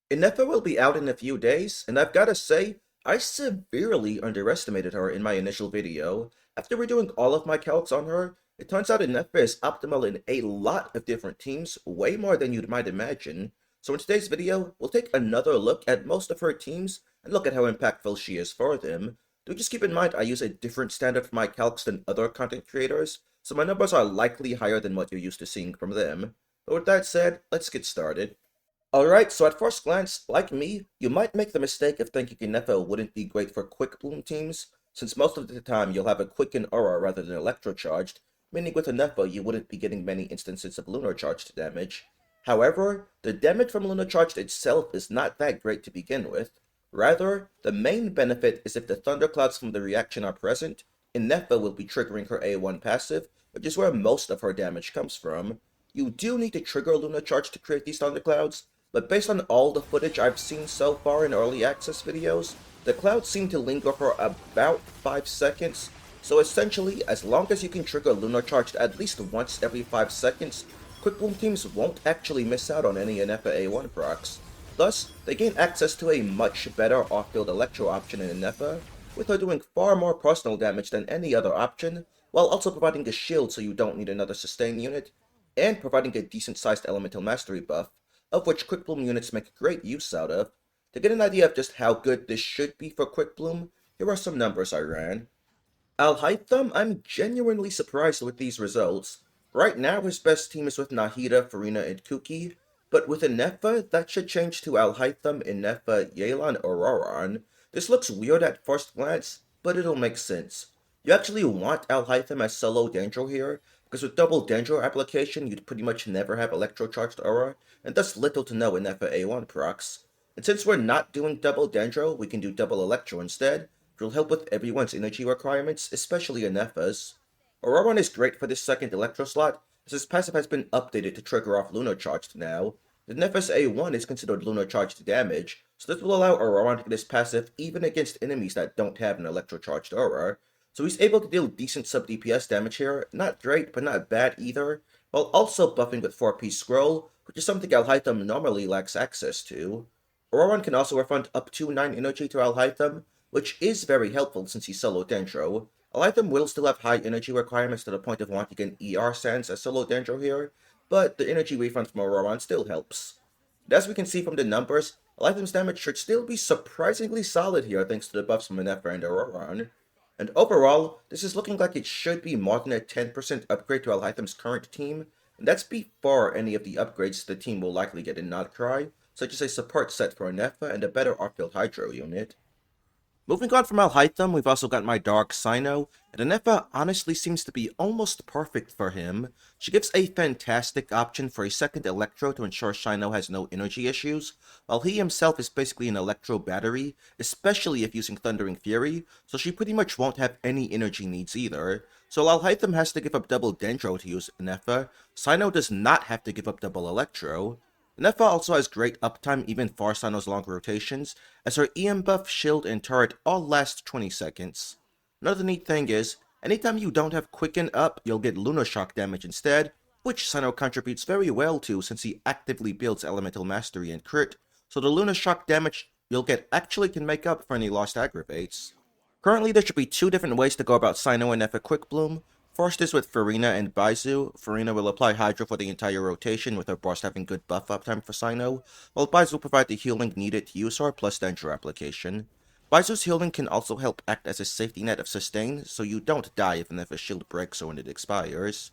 Ineffa will be out in a few days, and I've gotta say, I severely underestimated her in my initial video. After redoing all of my calcs on her, it turns out Ineffa is optimal in a lot of different teams, way more than you might imagine. So in today's video, we'll take another look at most of her teams and look at how impactful she is for them. Do just keep in mind I use a different standard for my calcs than other content creators, so my numbers are likely higher than what you're used to seeing from them. But with that said, let's get started. Alright, so at first glance, like me, you might make the mistake of thinking Ineffa wouldn't be great for Quickbloom teams, since most of the time you'll have a Quicken Aura rather than Electrocharged, meaning with Ineffa you wouldn't be getting many instances of Lunar-Charged damage. However, the damage from Lunar-Charged itself is not that great to begin with. Rather, the main benefit is if the thunderclouds from the reaction are present, Ineffa will be triggering her A1 passive, which is where most of her damage comes from. You do need to trigger Lunar-Charged to create these thunderclouds, but based on all the footage I've seen so far in early access videos, the clouds seem to linger for about 5 seconds, so essentially, as long as you can trigger Lunar-Charged at least once every 5 seconds, Quickbloom teams won't actually miss out on any Ineffa A1 procs. Thus, they gain access to a much better off-field Electro option in Ineffa, with her doing far more personal damage than any other option, while also providing a shield so you don't need another sustain unit, and providing a decent-sized Elemental Mastery buff, of which Quickbloom units make great use out of. To get an idea of just how good this should be for Quickbloom, here are some numbers I ran. Alhaitham, I'm genuinely surprised with these results. Right now his best team is with Nahida, Farina, and Kuki, but with Ineffa, that should change to Alhaitham, Ineffa, Yelan, or Roran. This looks weird at first glance, but it'll make sense. You actually want Alhaitham as solo Dendro here, because with double Dendro application, you'd pretty much never have Electrocharged Aura, and thus little to no Ineffa A1 procs. And since we're not doing double Dendro, we can do double Electro instead, which will help with everyone's energy requirements, especially Ineffa's. Auroron is great for this second Electro slot, as his passive has been updated to trigger off Lunar-Charged now. The Ineffa's A1 is considered Lunar-Charged damage, so this will allow Auroron to get his passive even against enemies that don't have an Electro-Charged aura. So he's able to deal decent sub-DPS damage here, not great but not bad either, while also buffing with 4-piece scroll, which is something Alhaitham normally lacks access to. Auroron can also refund up to 9 energy to Alhaitham, which is very helpful since he's solo Dendro. Alhaitham will still have high energy requirements to the point of wanting an ER sense as solo Dendro here, but the energy refund from Auroron still helps. And as we can see from the numbers, Alhaitham's damage should still be surprisingly solid here thanks to the buffs from Ineffa and Auroron. And overall, this is looking like it should be more than a 10% upgrade to Alhaitham's current team, and that's before any of the upgrades the team will likely get in Notcry, such as a support set for Ineffa and a better off-field Hydro unit. Moving on from Alhaitham, we've also got my dog Cyno, and Ineffa honestly seems to be almost perfect for him. She gives a fantastic option for a second Electro to ensure Cyno has no energy issues, while he himself is basically an Electro battery, especially if using Thundering Fury, so she pretty much won't have any energy needs either. So while Alhaitham has to give up double Dendro to use Ineffa, Cyno does not have to give up double Electro. Ineffa also has great uptime even for Cyno's long rotations, as her EM buff, shield, and turret all last 20 seconds. Another neat thing is, anytime you don't have Quicken up, you'll get Lunar Shock damage instead, which Cyno contributes very well to since he actively builds Elemental Mastery and Crit, so the Lunar Shock damage you'll get actually can make up for any lost aggravates. Currently, there should be 2 different ways to go about Cyno and Ineffa Quickbloom. First is with Farina and Baizu. Farina will apply Hydro for the entire rotation, with her burst having good buff uptime for Cyno, while Baizu will provide the healing needed to use her plus Dendro application. Baizu's healing can also help act as a safety net of sustain, so you don't die if Ineffa's shield breaks or when it expires.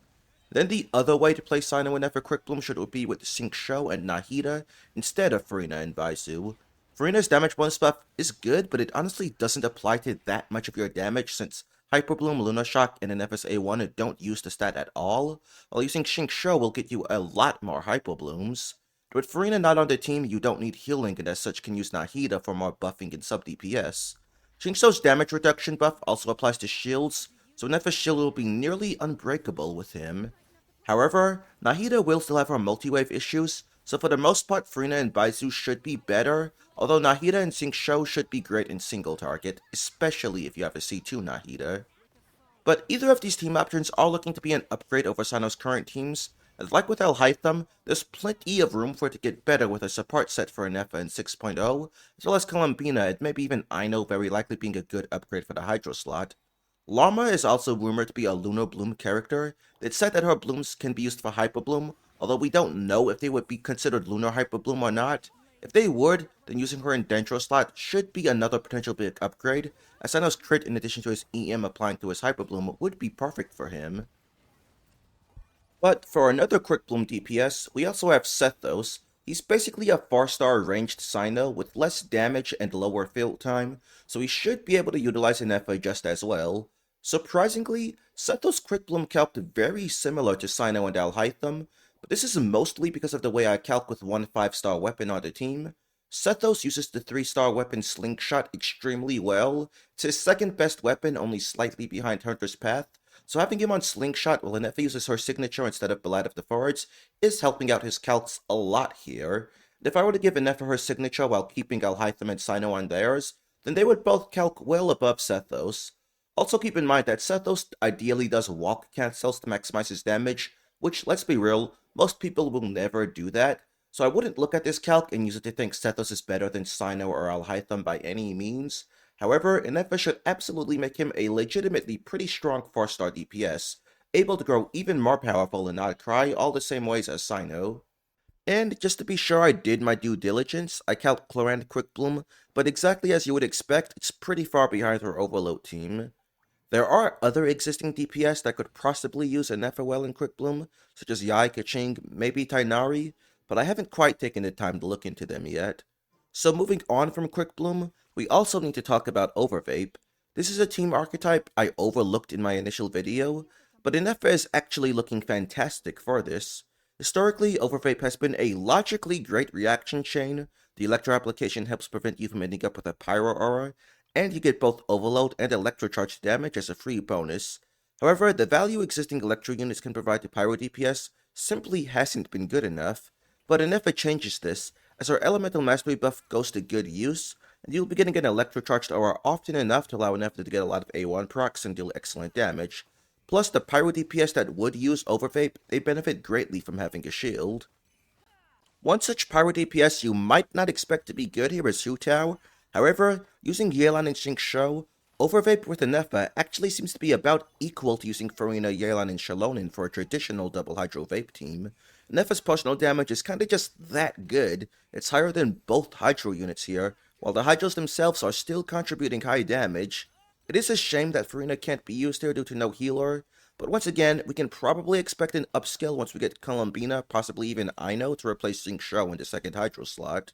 Then the other way to play Cyno and Ineffa Quickbloom should be with Xingqiu and Nahida, instead of Farina and Baizu. Farina's damage bonus buff is good, but it honestly doesn't apply to that much of your damage since Hyperbloom, Lunar Shock, and Ineffa's A1 don't use the stat at all, while using Xingqiu will get you a lot more Hyperblooms. With Farina not on the team, you don't need healing and as such can use Nahida for more buffing and sub-DPS. Xingqiu's damage reduction buff also applies to shields, so Ineffa's shield will be nearly unbreakable with him. However, Nahida will still have her multi-wave issues, so for the most part Farina and Baizu should be better, although Nahida and Xingqiu should be great in single target, especially if you have a C2 Nahida. But either of these team options are looking to be an upgrade over Cyno's current teams, And like with Alhaitham, there's plenty of room for it to get better with a support set for Ineffa in 6.0, as well as Columbina and maybe even Ino very likely being a good upgrade for the Hydro slot. Llama is also rumored to be a Lunar Bloom character. It's said that her blooms can be used for Hyper Bloom, although we don't know if they would be considered Lunar Hyper Bloom or not. If they would, then using her in Dendro slot should be another potential big upgrade, as Cyno's crit in addition to his EM applying to his Hyper Bloom would be perfect for him. But for another Quickbloom DPS, we also have Sethos. He's basically a 4-star ranged Cyno with less damage and lower field time, so he should be able to utilize Ineffa just as well. Surprisingly, Sethos' Quickbloom calced very similar to Cyno and Alhaitham, but this is mostly because of the way I calc with one 5-star weapon on the team. Sethos uses the 3-star weapon Slingshot extremely well. It's his second best weapon, only slightly behind Hunter's Path, so having him on Slingshot while Ineffa uses her signature instead of Ballad of the Fords is helping out his calcs a lot here. And if I were to give Ineffa her signature while keeping Alhaitham and Cyno on theirs, then they would both calc well above Sethos. Also keep in mind that Sethos ideally does walk cancels to maximize his damage, which, let's be real, most people will never do that, so I wouldn't look at this calc and use it to think Sethos is better than Cyno or Alhaitham by any means. However, Ineffa should absolutely make him a legitimately pretty strong 4-star DPS, able to grow even more powerful and not cry all the same ways as Cyno. And just to be sure I did my due diligence, I calc Clorinde Quickbloom, but exactly as you would expect, it's pretty far behind her Overload team. There are other existing DPS that could possibly use Ineffa well in Quickbloom, such as Yai, Kaching, maybe Tainari, but I haven't quite taken the time to look into them yet. So moving on from Quickbloom, we also need to talk about Overvape. This is a team archetype I overlooked in my initial video, but Ineffa is actually looking fantastic for this. Historically, Overvape has been a logically great reaction chain. The Electro application helps prevent you from ending up with a Pyro Aura, and you get both Overload and Electro-Charged damage as a free bonus. However, the value existing Electro units can provide to Pyro DPS simply hasn't been good enough, but Ineffa changes this, as our Elemental Mastery buff goes to good use, and you'll be getting an Electro-Charged aura often enough to allow Ineffa to get a lot of A1 procs and deal excellent damage. Plus, the Pyro DPS that would use Overvape, they benefit greatly from having a shield. One such Pyro DPS you might not expect to be good here is Hu Tao. However, using Yelan and Xingqiu, Overvape with Ineffa actually seems to be about equal to using Farina, Yelan, and Shalonin for a traditional double Hydro Vape team. Ineffa's personal damage is kinda just that good. It's higher than both Hydro units here, while the Hydros themselves are still contributing high damage. It is a shame that Farina can't be used here due to no healer, but once again, we can probably expect an upscale once we get Columbina, possibly even Ino, to replace Xingqiu in the second Hydro slot.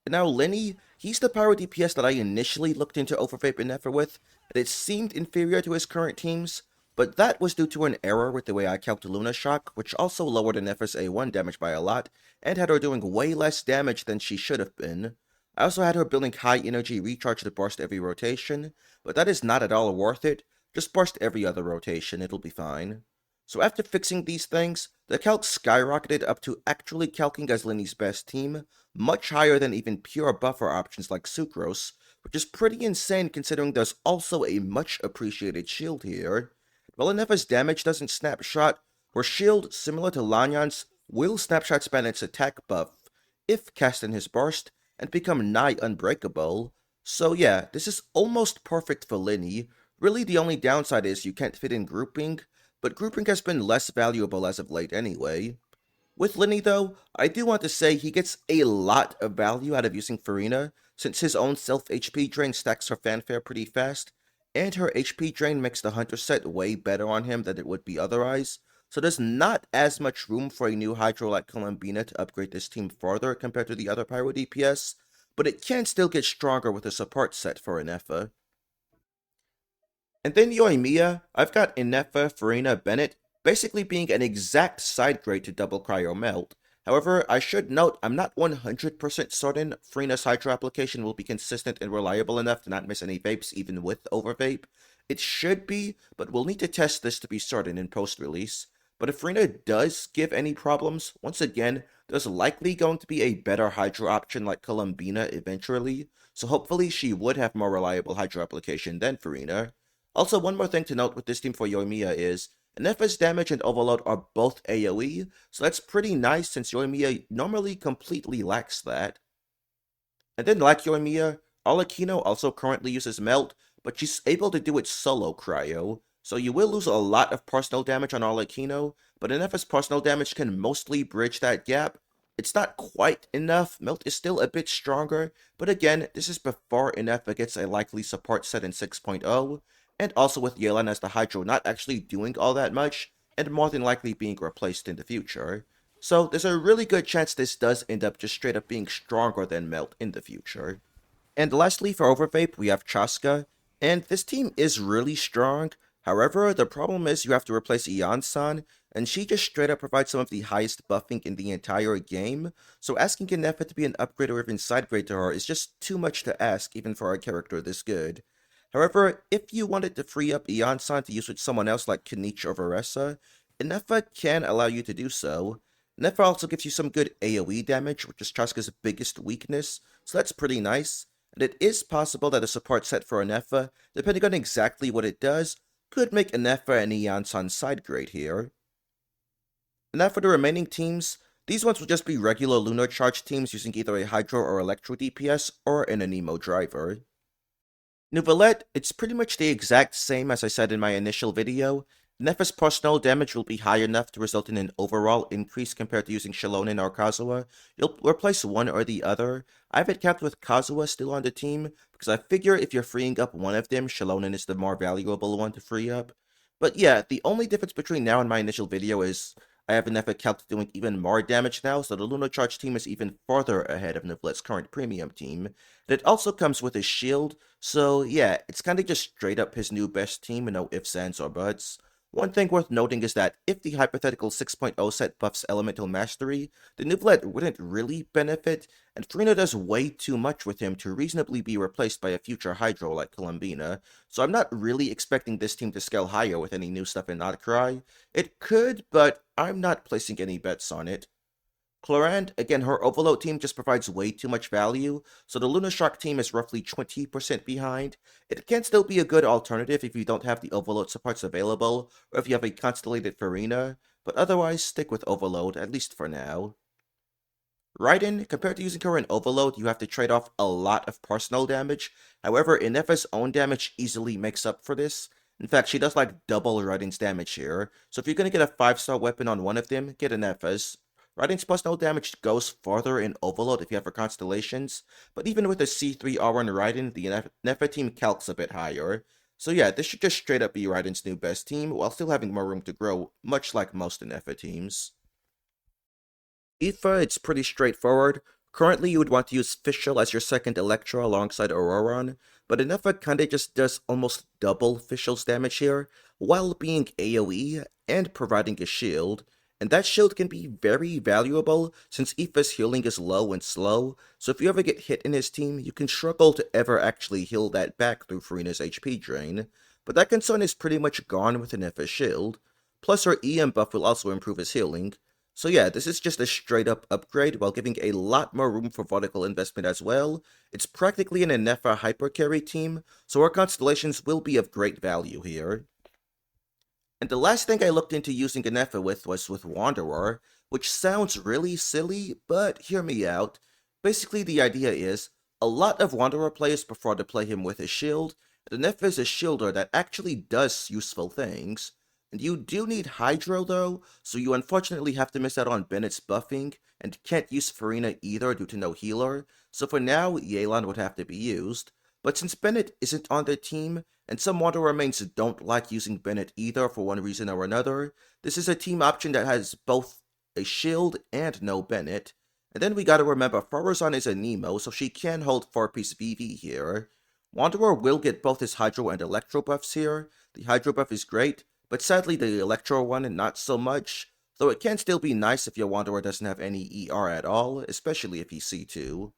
And now Lyney, he's the Pyro DPS that I initially looked into Overvape Ineffa with, and it seemed inferior to his current teams, but that was due to an error with the way I calculated Luna Shock, which also lowered Ineffa's A1 damage by a lot, and had her doing way less damage than she should have been. I also had her building high energy recharge to burst every rotation, but that is not at all worth it. Just burst every other rotation, it'll be fine. So after fixing these things, the calc skyrocketed up to actually calcing as Lyney's best team, much higher than even pure buffer options like Sucrose, which is pretty insane considering there's also a much appreciated shield here. While Ineffa's damage doesn't snapshot, her shield, similar to Lanyan's, will snapshot span its attack buff, if cast in his burst, and become nigh unbreakable. So yeah, this is almost perfect for Lyney. Really the only downside is you can't fit in grouping, but grouping has been less valuable as of late anyway. With Lyney though, I do want to say he gets a lot of value out of using Farina, since his own self-HP drain stacks her fanfare pretty fast, and her HP drain makes the Hunter set way better on him than it would be otherwise, so there's not as much room for a new Hydro like Columbina to upgrade this team further compared to the other Pyro DPS, but it can still get stronger with a support set for Ineffa. And then Yoimiya, I've got Ineffa, Farina, Bennett, basically being an exact side grade to Double Cryo Melt. However, I should note I'm not 100% certain Farina's Hydro application will be consistent and reliable enough to not miss any vapes even with Overvape. It should be, but we'll need to test this to be certain in post-release. But if Farina does give any problems, once again, there's likely going to be a better Hydro option like Columbina eventually, so hopefully she would have more reliable Hydro application than Farina. Also, one more thing to note with this team for Yoimiya is, Ineffa's damage and Overload are both AoE, so that's pretty nice since Yoimiya normally completely lacks that. And then like Yoimiya, Arlecchino also currently uses Melt, but she's able to do it solo cryo, so you will lose a lot of personal damage on Arlecchino, but Ineffa's personal damage can mostly bridge that gap. It's not quite enough, Melt is still a bit stronger, but again, this is before Ineffa gets a likely support set in 6.0, and also with Yelan as the Hydro not actually doing all that much, and more than likely being replaced in the future. So there's a really good chance this does end up just straight up being stronger than Melt in the future. And lastly, for Overvape, we have Chasca, and this team is really strong. However, the problem is you have to replace Ian-san, and she just straight up provides some of the highest buffing in the entire game, so asking Ineffa to be an upgrade or even side grade to her is just too much to ask even for a character this good. However, if you wanted to free up Ian-san to use with someone else like Kinich or Veressa, Ineffa can allow you to do so. Ineffa also gives you some good AoE damage, which is Chasca's biggest weakness, so that's pretty nice. And it is possible that a support set for Ineffa, depending on exactly what it does, could make Ineffa and Ian-san side grade here. And now for the remaining teams, these ones will just be regular Lunar-Charged teams using either a Hydro or Electro DPS or an Anemo driver. Neuvillette, it's pretty much the exact same as I said in my initial video. Ineffa's personal damage will be high enough to result in an overall increase compared to using Xilonen or Kazuha. You'll replace one or the other. I have it capped with Kazuha still on the team, because I figure if you're freeing up one of them, Xilonen is the more valuable one to free up. But yeah, the only difference between now and my initial video is I have Ineffa capped doing even more damage now, so the Lunar-Charged team is even farther ahead of Neuvillette's current premium team. And it also comes with a shield, so yeah, it's kinda just straight up his new best team and no ifs, ands, or buts. One thing worth noting is that if the hypothetical 6.0 set buffs Elemental Mastery, the Neuvillette wouldn't really benefit, and Furina does way too much with him to reasonably be replaced by a future Hydro like Columbina, so I'm not really expecting this team to scale higher with any new stuff in Outcry. It could, but I'm not placing any bets on it. Clorinde, again, her Overload team just provides way too much value, so the Lunar-Charged team is roughly 20% behind. It can still be a good alternative if you don't have the Overload supports available, or if you have a constellated Furina, but otherwise stick with Overload, at least for now. Raiden, compared to using her in Overload, you have to trade off a lot of personal damage. However, Ineffa's own damage easily makes up for this. In fact, she does like double Raiden's damage here, so if you're gonna get a 5-star weapon on one of them, get Ineffa's. Raiden's personal damage goes farther in Overload if you have her constellations, but even with a C3 R1 Raiden, the Ineffa team calcs a bit higher. So yeah, this should just straight up be Raiden's new best team, while still having more room to grow, much like most Ineffa teams. Ineffa, it's pretty straightforward. Currently, you would want to use Fischl as your second Electra alongside Auroron, but Ineffa kinda just does almost double Fischl's damage here, while being AoE and providing a shield. And that shield can be very valuable since Ineffa's healing is low and slow, so if you ever get hit in his team, you can struggle to ever actually heal that back through Furina's HP drain. But that concern is pretty much gone with Ineffa's shield. Plus her EM buff will also improve his healing. So yeah, this is just a straight up upgrade while giving a lot more room for vertical investment as well. It's practically an Ineffa hyper carry team, so our constellations will be of great value here. And the last thing I looked into using Ineffa with was with Wanderer, which sounds really silly, but hear me out. Basically, the idea is, a lot of Wanderer players prefer to play him with a shield, and Ineffa is a shielder that actually does useful things. And you do need Hydro though, so you unfortunately have to miss out on Bennett's buffing, and can't use Furina either due to no healer, so for now, Yelan would have to be used. But since Bennett isn't on the team, and some Wanderer mains don't like using Bennett either for one reason or another, this is a team option that has both a shield and no Bennett. And then we gotta remember, Faruzan is a Nemo, so she can hold 4-piece VV here. Wanderer will get both his Hydro and Electro buffs here. The Hydro buff is great, but sadly the Electro one not so much, though it can still be nice if your Wanderer doesn't have any ER at all, especially if he's C2.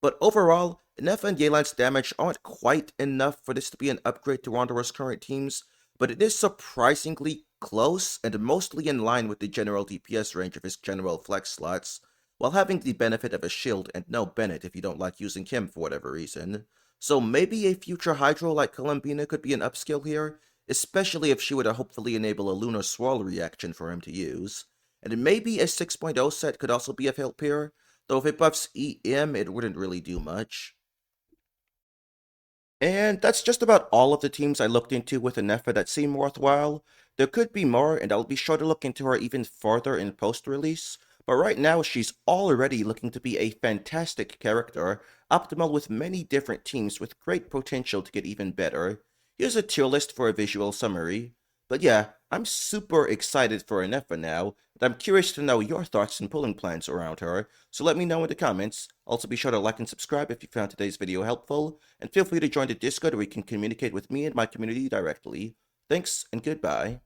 But overall, Ineffa and Yelan's damage aren't quite enough for this to be an upgrade to Wanderer's current teams, but it is surprisingly close and mostly in line with the general DPS range of his general flex slots, while having the benefit of a shield and no Bennett if you don't like using him for whatever reason. So maybe a future Hydro like Columbina could be an upskill here. especially if she would hopefully enable a Lunar Swirl reaction for him to use. And maybe a 6.0 set could also be of help here, though if it buffs EM, it wouldn't really do much. And that's just about all of the teams I looked into with Ineffa that seem worthwhile. There could be more, and I'll be sure to look into her even further in post-release, but right now she's already looking to be a fantastic character, optimal with many different teams with great potential to get even better. Here's a tier list for a visual summary. But yeah, I'm super excited for Ineffa now, and I'm curious to know your thoughts and pulling plans around her, so let me know in the comments. Also be sure to like and subscribe if you found today's video helpful, and feel free to join the Discord where you can communicate with me and my community directly. Thanks, and goodbye.